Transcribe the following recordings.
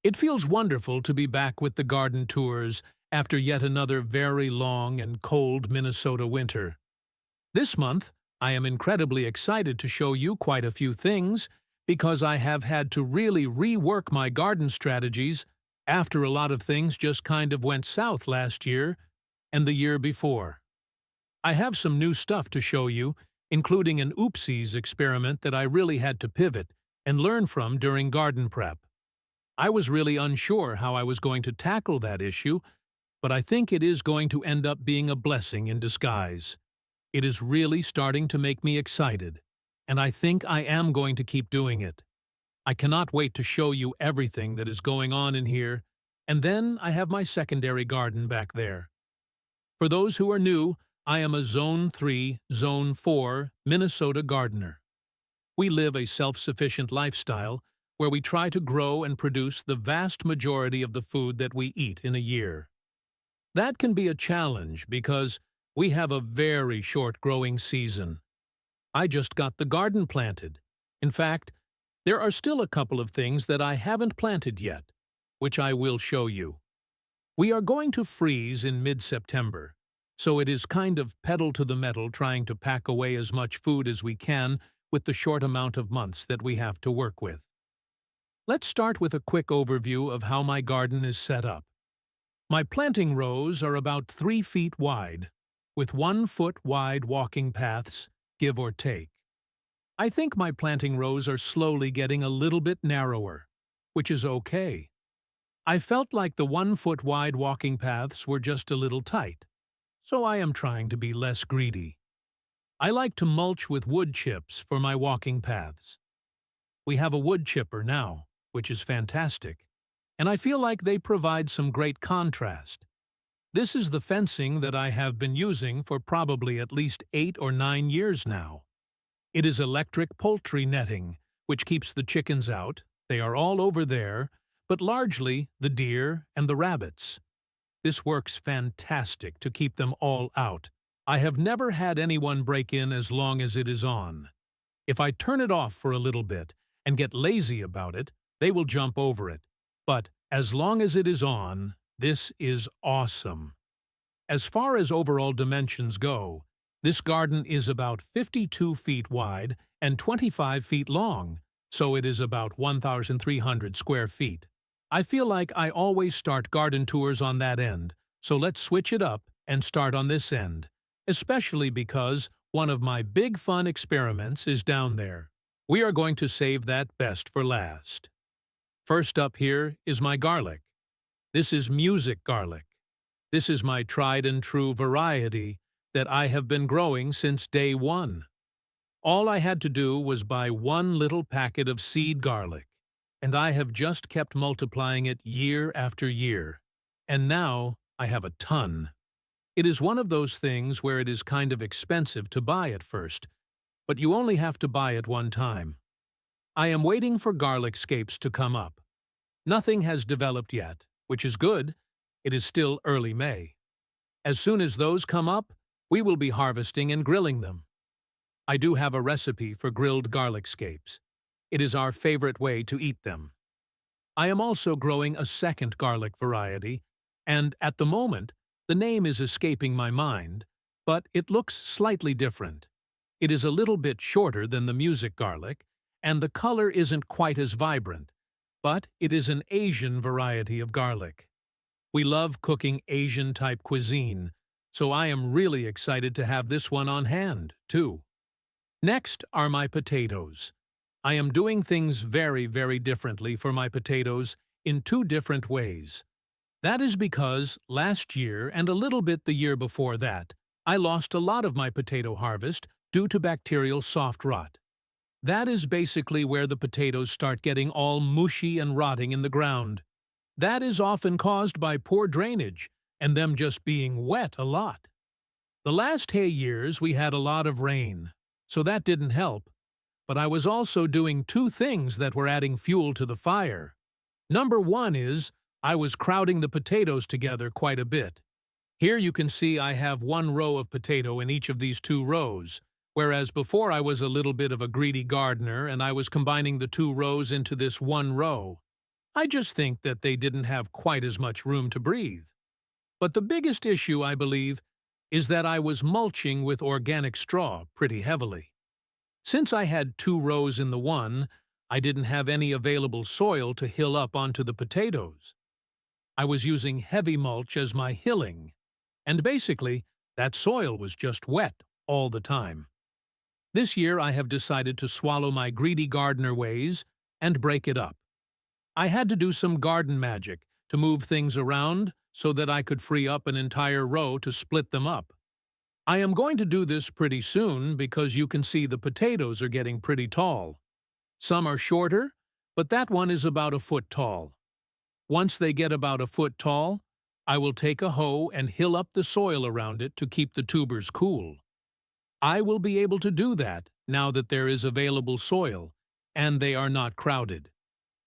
It feels wonderful to be back with the garden tours after yet another very long and cold Minnesota winter. This month, I am incredibly excited to show you quite a few things because I have had to really rework my garden strategies after a lot of things just kind of went south last year and the year before. I have some new stuff to show you, including an oopsies experiment that I really had to pivot and learn from during garden prep. I was really unsure how I was going to tackle that issue, but I think it is going to end up being a blessing in disguise. It is really starting to make me excited, and I think I am going to keep doing it. I cannot wait to show you everything that is going on in here, and then I have my secondary garden back there. For those who are new, I am a Zone 3, Zone 4 Minnesota gardener. We live a self-sufficient lifestyle where we try to grow and produce the vast majority of the food that we eat in a year. That can be a challenge because we have a very short growing season. I just got the garden planted. In fact, there are still a couple of things that I haven't planted yet, which I will show you. We are going to freeze in mid-September, so it is kind of pedal to the metal trying to pack away as much food as we can with the short amount of months that we have to work with. Let's start with a quick overview of how my garden is set up. My planting rows are about 3 feet wide, with 1 foot wide walking paths, give or take. I think my planting rows are slowly getting a little bit narrower, which is okay. I felt like the 1 foot wide walking paths were just a little tight, so I am trying to be less greedy. I like to mulch with wood chips for my walking paths. We have a wood chipper now, which is fantastic, and I feel like they provide some great contrast. This is the fencing that I have been using for probably at least 8 or 9 years now. It is electric poultry netting, which keeps the chickens out. They are all over there, but largely the deer and the rabbits. This works fantastic to keep them all out. I have never had anyone break in as long as it is on. If I turn it off for a little bit and get lazy about it, they will jump over it. But as long as it is on, this is awesome. As far as overall dimensions go, this garden is about 52 feet wide and 25 feet long, so it is about 1,300 square feet. I feel like I always start garden tours on that end, so let's switch it up and start on this end, especially because one of my big fun experiments is down there. We are going to save that best for last. First up here is my garlic. This is music garlic. This is my tried and true variety that I have been growing since day one. All I had to do was buy 1 little packet of seed garlic, and I have just kept multiplying it year after year. And now I have a ton. It is one of those things where it is kind of expensive to buy at first, but you only have to buy it one time. I am waiting for garlic scapes to come up. Nothing has developed yet, which is good. It is still early May. As soon as those come up, we will be harvesting and grilling them. I do have a recipe for grilled garlic scapes. It is our favorite way to eat them. I am also growing a second garlic variety, and at the moment, the name is escaping my mind, but it looks slightly different. It is a little bit shorter than the music garlic, and the color isn't quite as vibrant, but it is an Asian variety of garlic. We love cooking Asian-type cuisine, so I am really excited to have this one on hand, too. Next are my potatoes. I am doing things very, very differently for my potatoes in 2 different ways. That is because last year and a little bit the year before that, I lost a lot of my potato harvest due to bacterial soft rot. That is basically where the potatoes start getting all mushy and rotting in the ground. That is often caused by poor drainage and them just being wet a lot. The last hay years we had a lot of rain, so that didn't help. But I was also doing 2 things that were adding fuel to the fire. Number 1 is I was crowding the potatoes together quite a bit. Here you can see I have 1 row of potato in each of these 2 rows, whereas before I was a little bit of a greedy gardener and I was combining the 2 rows into this 1 row. I just think that they didn't have quite as much room to breathe. But the biggest issue, I believe, is that I was mulching with organic straw pretty heavily. Since I had 2 rows in the one, I didn't have any available soil to hill up onto the potatoes. I was using heavy mulch as my hilling, and basically, that soil was just wet all the time. This year I have decided to swallow my greedy gardener ways and break it up. I had to do some garden magic to move things around so that I could free up an entire row to split them up. I am going to do this pretty soon because you can see the potatoes are getting pretty tall. Some are shorter, but that one is about a foot tall. Once they get about a foot tall, I will take a hoe and hill up the soil around it to keep the tubers cool. I will be able to do that now that there is available soil, and they are not crowded.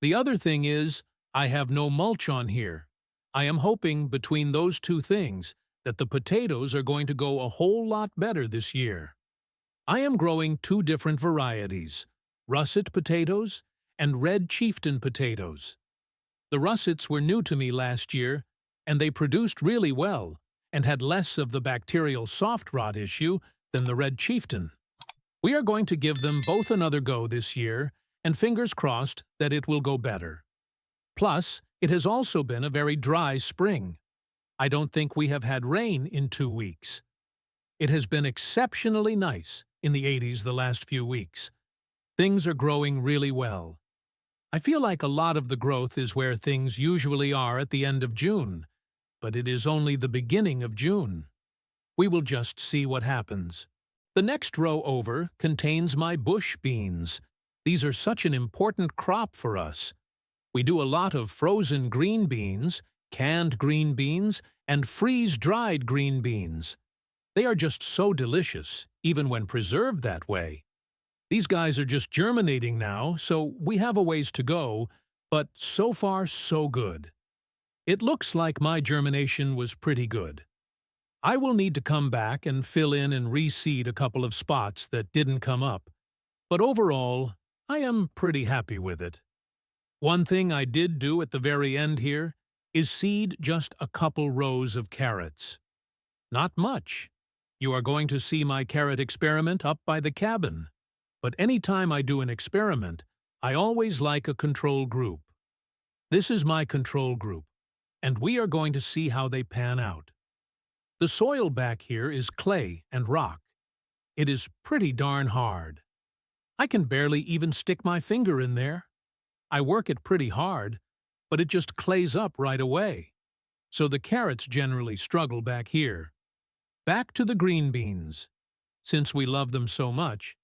The other thing is, I have no mulch on here. I am hoping between those two things that the potatoes are going to go a whole lot better this year. I am growing 2 different varieties, russet potatoes and red chieftain potatoes. The russets were new to me last year, and they produced really well and had less of the bacterial soft rot issue than the red chieftain. We are going to give them both another go this year, and fingers crossed that it will go better. Plus, it has also been a very dry spring. I don't think we have had rain in 2 weeks. It has been exceptionally nice in the 80s the last few weeks. Things are growing really well. I feel like a lot of the growth is where things usually are at the end of June, but it is only the beginning of June. We will just see what happens. The next row over contains my bush beans. These are such an important crop for us. We do a lot of frozen green beans, canned green beans, and freeze-dried green beans. They are just so delicious, even when preserved that way. These guys are just germinating now, so we have a ways to go, but so far so good. It looks like my germination was pretty good. I will need to come back and fill in and reseed a couple of spots that didn't come up, but overall, I am pretty happy with it. One thing I did do at the very end here is seed just a couple rows of carrots. Not much. You are going to see my carrot experiment up by the cabin. But any time I do an experiment, I always like a control group. This is my control group, and we are going to see how they pan out. The soil back here is clay and rock. It is pretty darn hard. I can barely even stick my finger in there. I work it pretty hard, but it just clays up right away. So the carrots generally struggle back here. Back to the green beans. Since we love them so much,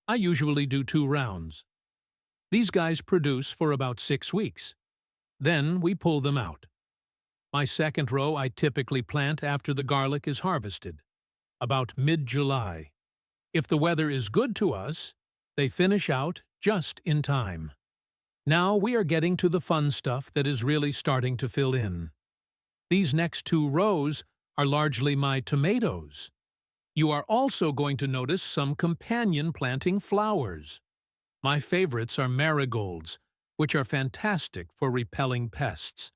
I usually do 2 rounds. These guys produce for about 6 weeks. Then we pull them out. My second row I typically plant after the garlic is harvested, about mid-July. If the weather is good to us, they finish out just in time. Now we are getting to the fun stuff that is really starting to fill in. These next 2 rows are largely my tomatoes. You are also going to notice some companion planting flowers. My favorites are marigolds, which are fantastic for repelling pests.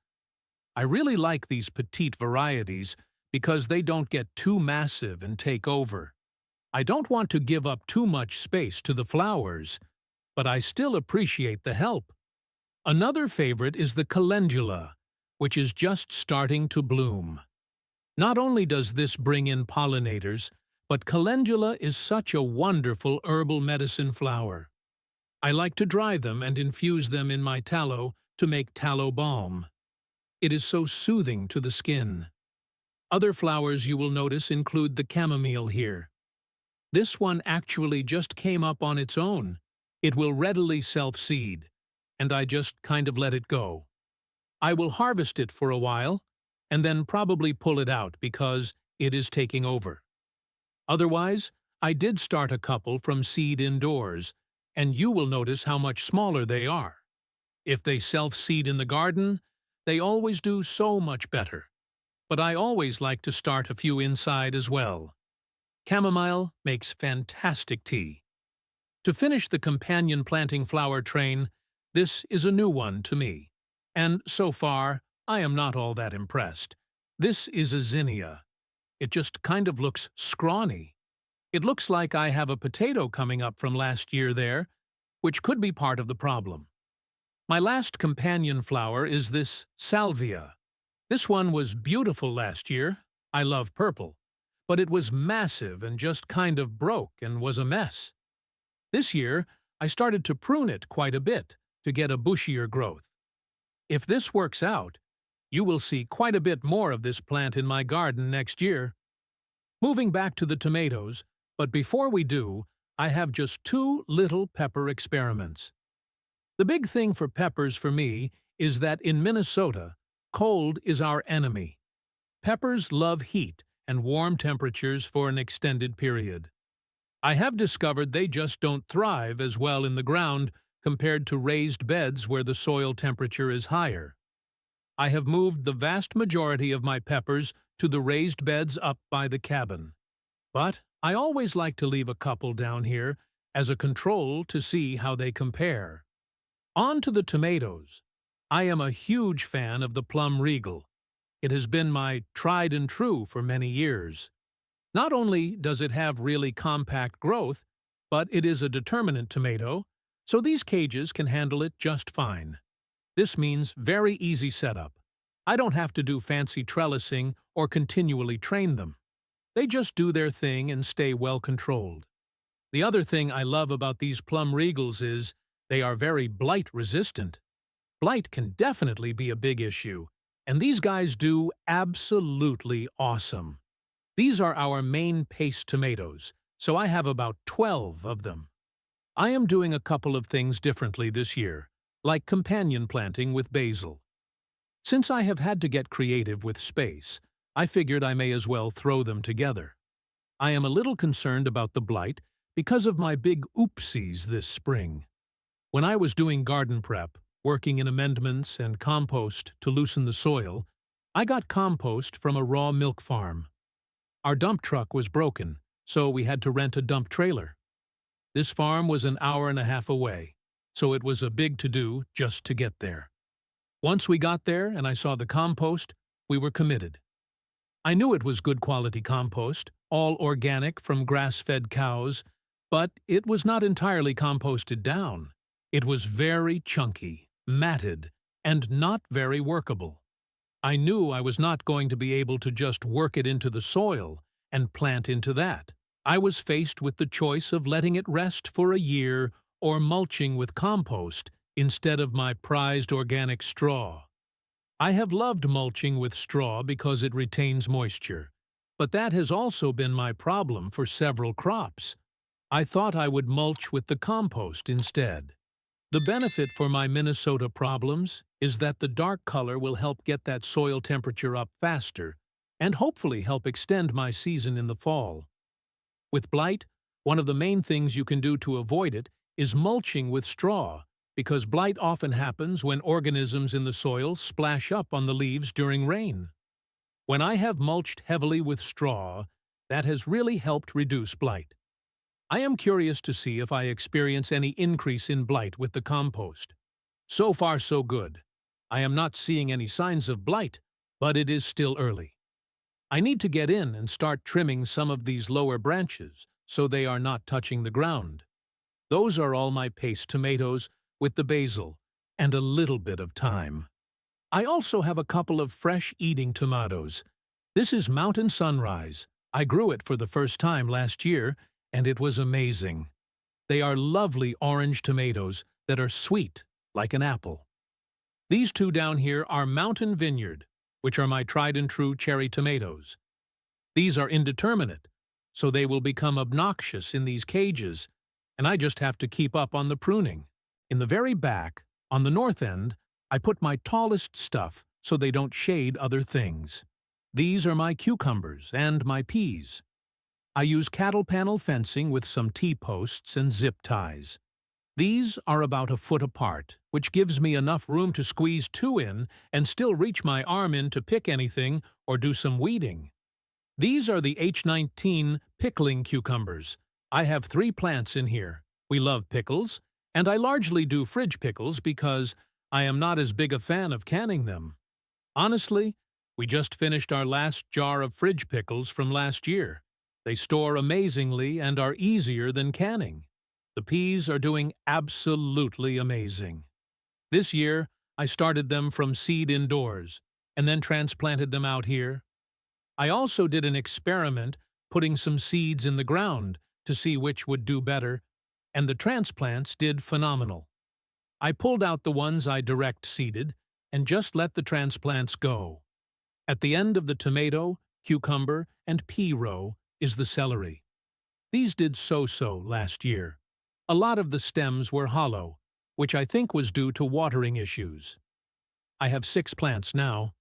I really like these petite varieties because they don't get too massive and take over. I don't want to give up too much space to the flowers, but I still appreciate the help. Another favorite is the calendula, which is just starting to bloom. Not only does this bring in pollinators, but calendula is such a wonderful herbal medicine flower. I like to dry them and infuse them in my tallow to make tallow balm. It is so soothing to the skin. Other flowers you will notice include the chamomile here. This one actually just came up on its own. It will readily self-seed, and I just kind of let it go. I will harvest it for a while, and then probably pull it out because it is taking over. Otherwise, I did start a couple from seed indoors, and you will notice how much smaller they are. If they self-seed in the garden, they always do so much better. But I always like to start a few inside as well. Chamomile makes fantastic tea. To finish the companion planting flower train, this is a new one to me. And so far, I am not all that impressed. This is a zinnia. It just kind of looks scrawny. It looks like I have a potato coming up from last year there, which could be part of the problem. My last companion flower is this salvia. This one was beautiful last year. I love purple. But it was massive and just kind of broke and was a mess. This year, I started to prune it quite a bit to get a bushier growth. If this works out, you will see quite a bit more of this plant in my garden next year. Moving back to the tomatoes, but before we do, I have just 2 little pepper experiments. The big thing for peppers for me is that in Minnesota, cold is our enemy. Peppers love heat and warm temperatures for an extended period. I have discovered they just don't thrive as well in the ground compared to raised beds where the soil temperature is higher. I have moved the vast majority of my peppers to the raised beds up by the cabin. But I always like to leave a couple down here as a control to see how they compare. On to the tomatoes. I am a huge fan of the Plum Regal. It has been my tried and true for many years. Not only does it have really compact growth, but it is a determinate tomato, so these cages can handle it just fine. This means very easy setup. I don't have to do fancy trellising or continually train them. They just do their thing and stay well controlled. The other thing I love about these Plum Regals is they are very blight resistant. Blight can definitely be a big issue, and these guys do absolutely awesome. These are our main paste tomatoes, so I have about 12 of them. I am doing a couple of things differently this year, like companion planting with basil. Since I have had to get creative with space, I figured I may as well throw them together. I am a little concerned about the blight because of my big oopsies this spring. When I was doing garden prep, working in amendments and compost to loosen the soil, I got compost from a raw milk farm. Our dump truck was broken, so we had to rent a dump trailer. This farm was an hour and a half away, so it was a big to-do just to get there. Once we got there and I saw the compost, we were committed. I knew it was good quality compost, all organic from grass-fed cows, but it was not entirely composted down. It was very chunky, matted, and not very workable. I knew I was not going to be able to just work it into the soil and plant into that. I was faced with the choice of letting it rest for a year or mulching with compost instead of my prized organic straw. I have loved mulching with straw because it retains moisture, but that has also been my problem for several crops. I thought I would mulch with the compost instead. The benefit for my Minnesota problems is that the dark color will help get that soil temperature up faster and hopefully help extend my season in the fall. With blight, one of the main things you can do to avoid it is mulching with straw, because blight often happens when organisms in the soil splash up on the leaves during rain. When I have mulched heavily with straw, that has really helped reduce blight. I am curious to see if I experience any increase in blight with the compost. So far, so good. I am not seeing any signs of blight, but it is still early. I need to get in and start trimming some of these lower branches so they are not touching the ground. Those are all my paste tomatoes with the basil and a little bit of thyme. I also have a couple of fresh eating tomatoes. This is Mountain Sunrise. I grew it for the first time last year, and it was amazing. They are lovely orange tomatoes that are sweet, like an apple. These two down here are Mountain Vineyard, which are my tried-and-true cherry tomatoes. These are indeterminate, so they will become obnoxious in these cages, and I just have to keep up on the pruning. In the very back, on the north end, I put my tallest stuff so they don't shade other things. These are my cucumbers and my peas. I use cattle panel fencing with some T-posts and zip ties. These are about a foot apart, which gives me enough room to squeeze two in and still reach my arm in to pick anything or do some weeding. These are the H19 pickling cucumbers. I have 3 plants in here. We love pickles, and I largely do fridge pickles because I am not as big a fan of canning them. Honestly, we just finished our last jar of fridge pickles from last year. They store amazingly and are easier than canning. The peas are doing absolutely amazing. This year, I started them from seed indoors and then transplanted them out here. I also did an experiment putting some seeds in the ground to see which would do better, and the transplants did phenomenal. I pulled out the ones I direct seeded and just let the transplants go. At the end of the tomato, cucumber, and pea row is the celery. These did so-so last year. A lot of the stems were hollow, which I think was due to watering issues. I have 6 plants now.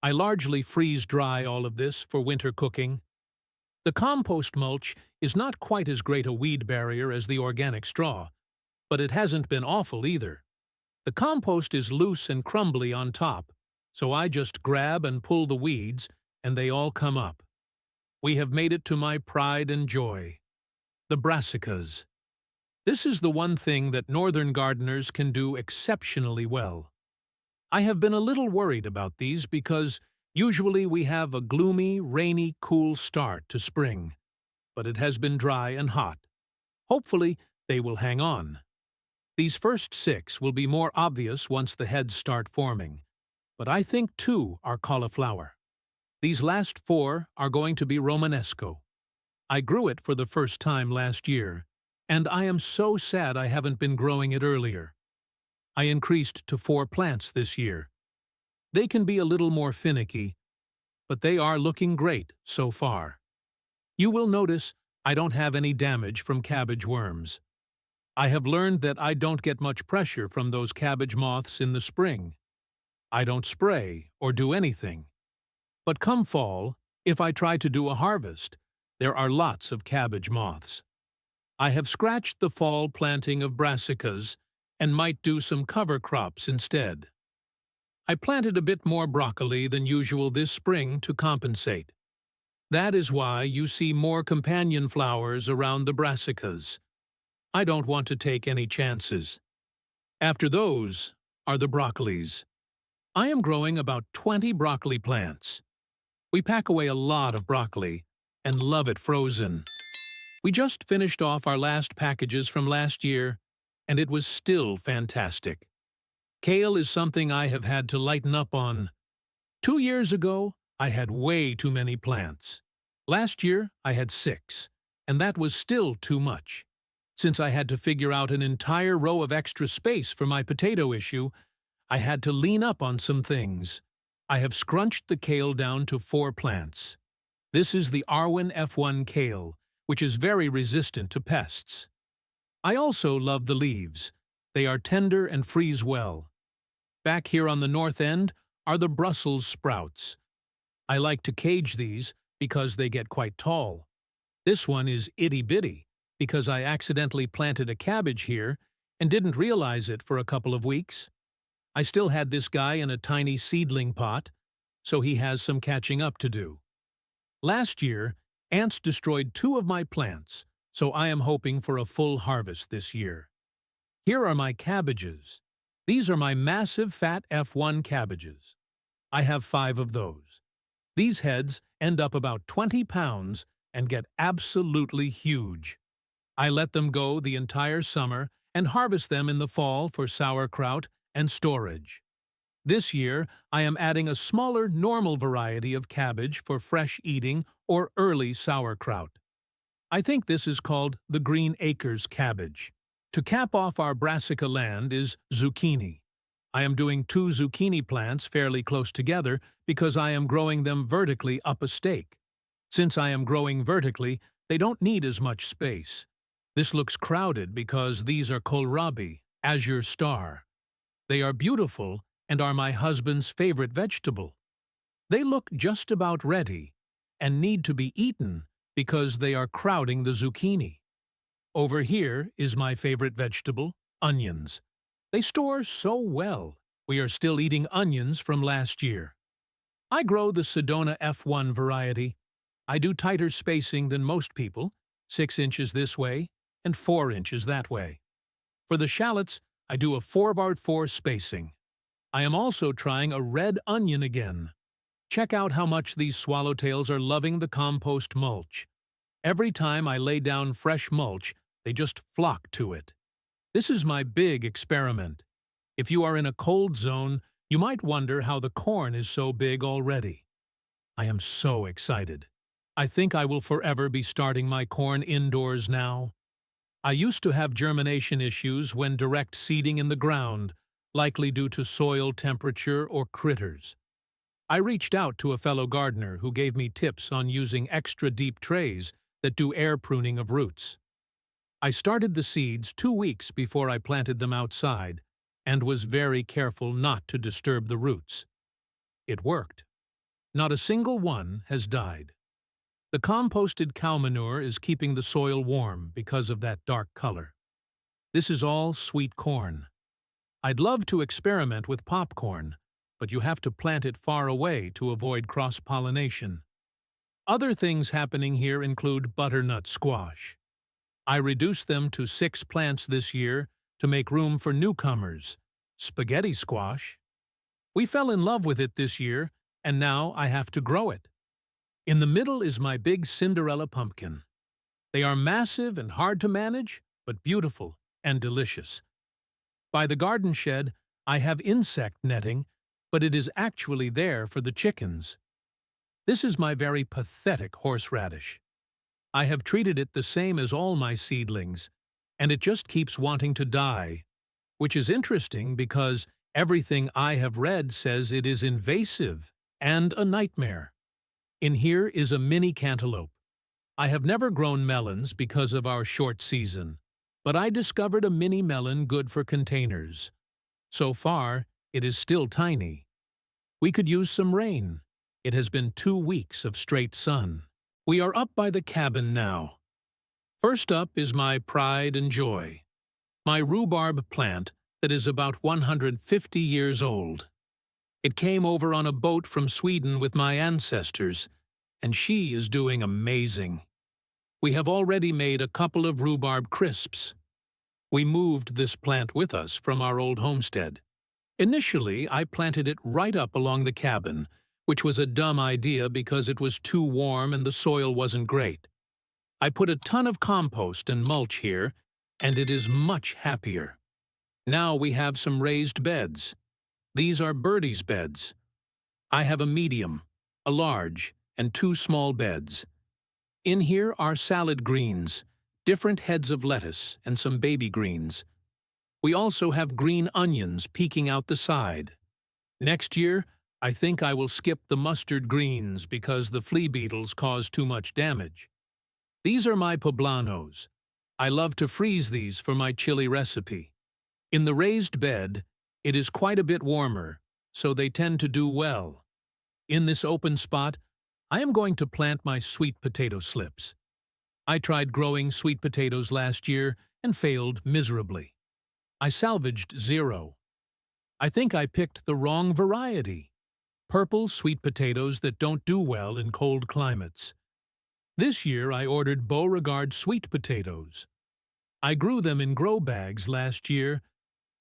I largely freeze-dry all of this for winter cooking. The compost mulch is not quite as great a weed barrier as the organic straw, but it hasn't been awful either. The compost is loose and crumbly on top, so I just grab and pull the weeds, and they all come up. We have made it to my pride and joy, the brassicas. This is the one thing that northern gardeners can do exceptionally well. I have been a little worried about these because usually we have a gloomy, rainy, cool start to spring, but it has been dry and hot. Hopefully, they will hang on. These first 6 will be more obvious once the heads start forming, but I think 2 are cauliflower. These last 4 are going to be Romanesco. I grew it for the first time last year, and I am so sad I haven't been growing it earlier. I increased to 4 plants this year. They can be a little more finicky, but they are looking great so far. You will notice I don't have any damage from cabbage worms. I have learned that I don't get much pressure from those cabbage moths in the spring. I don't spray or do anything. But come fall, if I try to do a harvest, there are lots of cabbage moths. I have scratched the fall planting of brassicas and might do some cover crops instead. I planted a bit more broccoli than usual this spring to compensate. That is why you see more companion flowers around the brassicas. I don't want to take any chances. After those are the broccolis. I am growing about 20 broccoli plants. We pack away a lot of broccoli and love it frozen. We just finished off our last packages from last year, and it was still fantastic. Kale is something I have had to lighten up on. 2 years ago, I had way too many plants. Last year, I had 6, and that was still too much. Since I had to figure out an entire row of extra space for my potato issue, I had to lean up on some things. I have scrunched the kale down to 4 plants. This is the Arwen F1 kale, which is very resistant to pests. I also love the leaves. They are tender and freeze well. Back here on the north end are the Brussels sprouts. I like to cage these because they get quite tall. This one is itty-bitty because I accidentally planted a cabbage here and didn't realize it for a couple of weeks. I still had this guy in a tiny seedling pot, so he has some catching up to do. Last year, ants destroyed 2 of my plants, so I am hoping for a full harvest this year. Here are my cabbages. These are my massive fat F1 cabbages. I have 5 of those. These heads end up about 20 pounds and get absolutely huge. I let them go the entire summer and harvest them in the fall for sauerkraut and storage. This year, I am adding a smaller, normal variety of cabbage for fresh eating or early sauerkraut. I think this is called the Green Acres cabbage. To cap off our brassica land is zucchini. I am doing 2 zucchini plants fairly close together because I am growing them vertically up a stake. Since I am growing vertically, they don't need as much space. This looks crowded because these are kohlrabi, azure star. They are beautiful and are my husband's favorite vegetable. They look just about ready and need to be eaten because they are crowding the zucchini. Over here is my favorite vegetable, onions. They store so well. We are still eating onions from last year. I grow the Sedona F1 variety. I do tighter spacing than most people, 6 inches this way and 4 inches that way. For the shallots, I do a 4x4 spacing. I am also trying a red onion again. Check out how much these swallowtails are loving the compost mulch. Every time I lay down fresh mulch, they just flock to it. This is my big experiment. If you are in a cold zone, you might wonder how the corn is so big already. I am so excited. I think I will forever be starting my corn indoors now. I used to have germination issues when direct seeding in the ground, likely due to soil temperature or critters. I reached out to a fellow gardener who gave me tips on using extra deep trays that do air pruning of roots. I started the seeds 2 weeks before I planted them outside and was very careful not to disturb the roots. It worked. Not a single one has died. The composted cow manure is keeping the soil warm because of that dark color. This is all sweet corn. I'd love to experiment with popcorn, but you have to plant it far away to avoid cross-pollination. Other things happening here include butternut squash. I reduced them to 6 plants this year to make room for newcomers, spaghetti squash. We fell in love with it this year, and now I have to grow it. In the middle is my big Cinderella pumpkin. They are massive and hard to manage, but beautiful and delicious. By the garden shed, I have insect netting, but it is actually there for the chickens. This is my very pathetic horseradish. I have treated it the same as all my seedlings, and it just keeps wanting to die, which is interesting because everything I have read says it is invasive and a nightmare. In here is a mini cantaloupe. I have never grown melons because of our short season, but I discovered a mini melon good for containers. So far, it is still tiny. We could use some rain. It has been 2 weeks of straight sun. We are up by the cabin now. First up is my pride and joy, my rhubarb plant that is about 150 years old. It came over on a boat from Sweden with my ancestors, and she is doing amazing. We have already made a couple of rhubarb crisps. We moved this plant with us from our old homestead. Initially, I planted it right up along the cabin, which was a dumb idea because it was too warm and the soil wasn't great. I put a ton of compost and mulch here, and it is much happier. Now we have some raised beds. These are Birdie's beds. I have a medium, a large, and 2 small beds. In here are salad greens, different heads of lettuce, and some baby greens. We also have green onions peeking out the side. Next year, I think I will skip the mustard greens because the flea beetles cause too much damage. These are my poblanos. I love to freeze these for my chili recipe. In the raised bed, it is quite a bit warmer, so they tend to do well. In this open spot, I am going to plant my sweet potato slips. I tried growing sweet potatoes last year and failed miserably. I salvaged 0. I think I picked the wrong variety. Purple sweet potatoes that don't do well in cold climates. This year I ordered Beauregard sweet potatoes. I grew them in grow bags last year,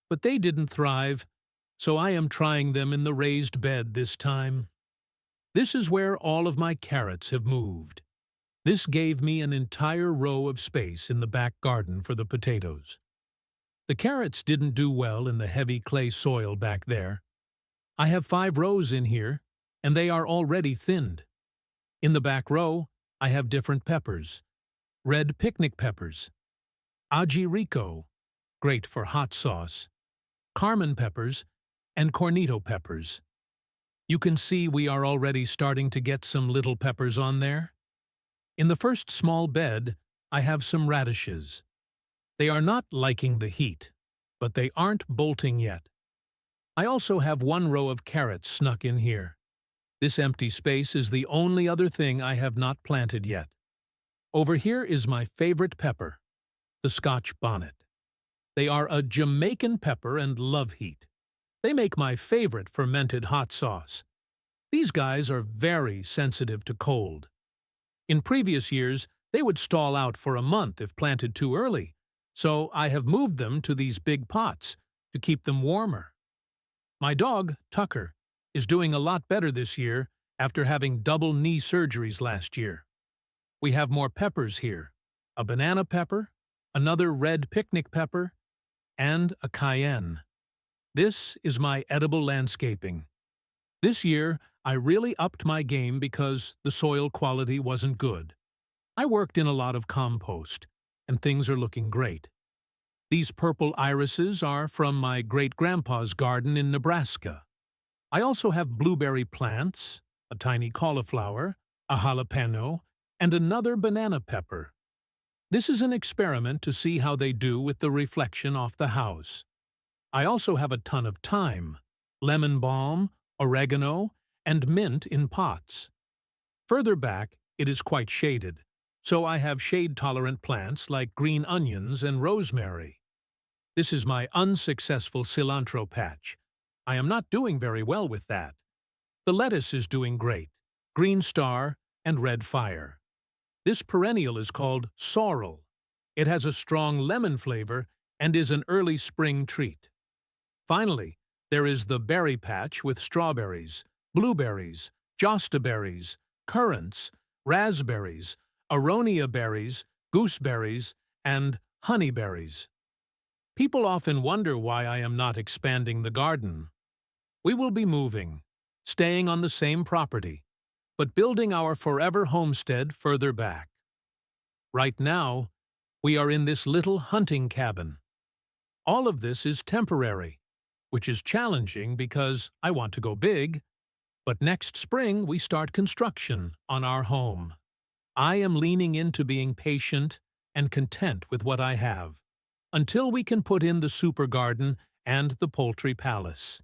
but they didn't thrive, so I am trying them in the raised bed this time. This is where all of my carrots have moved. This gave me an entire row of space in the back garden for the potatoes. The carrots didn't do well in the heavy clay soil back there. I have 5 rows in here, and they are already thinned. In the back row, I have different peppers. Red picnic peppers, aji rico, great for hot sauce, Carmen peppers, and cornito peppers. You can see we are already starting to get some little peppers on there. In the first small bed, I have some radishes. They are not liking the heat, but they aren't bolting yet. I also have 1 row of carrots snuck in here. This empty space is the only other thing I have not planted yet. Over here is my favorite pepper, the Scotch bonnet. They are a Jamaican pepper and love heat. They make my favorite fermented hot sauce. These guys are very sensitive to cold. In previous years, they would stall out for a month if planted too early, so I have moved them to these big pots to keep them warmer. My dog, Tucker, is doing a lot better this year after having double knee surgeries last year. We have more peppers here, a banana pepper, another red picnic pepper, and a cayenne. This is my edible landscaping. This year, I really upped my game because the soil quality wasn't good. I worked in a lot of compost, and things are looking great. These purple irises are from my great-grandpa's garden in Nebraska. I also have blueberry plants, a tiny cauliflower, a jalapeno, and another banana pepper. This is an experiment to see how they do with the reflection off the house. I also have a ton of thyme, lemon balm, oregano, and mint in pots. Further back, it is quite shaded, so I have shade-tolerant plants like green onions and rosemary. This is my unsuccessful cilantro patch. I am not doing very well with that. The lettuce is doing great, green star and red fire. This perennial is called sorrel. It has a strong lemon flavor and is an early spring treat. Finally, there is the berry patch with strawberries, blueberries, josta berries, currants, raspberries, aronia berries, gooseberries, and honeyberries. People often wonder why I am not expanding the garden. We will be moving, staying on the same property, but building our forever homestead further back. Right now, we are in this little hunting cabin. All of this is temporary, which is challenging because I want to go big, but next spring we start construction on our home. I am leaning into being patient and content with what I have, until we can put in the super garden and the poultry palace.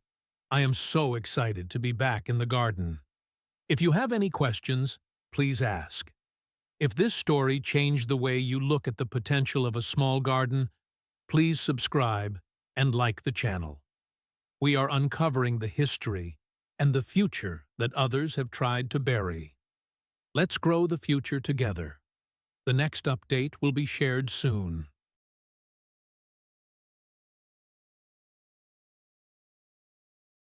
I am so excited to be back in the garden. If you have any questions, please ask. If this story changed the way you look at the potential of a small garden, please subscribe and like the channel. We are uncovering the history and the future that others have tried to bury. Let's grow the future together. The next update will be shared soon.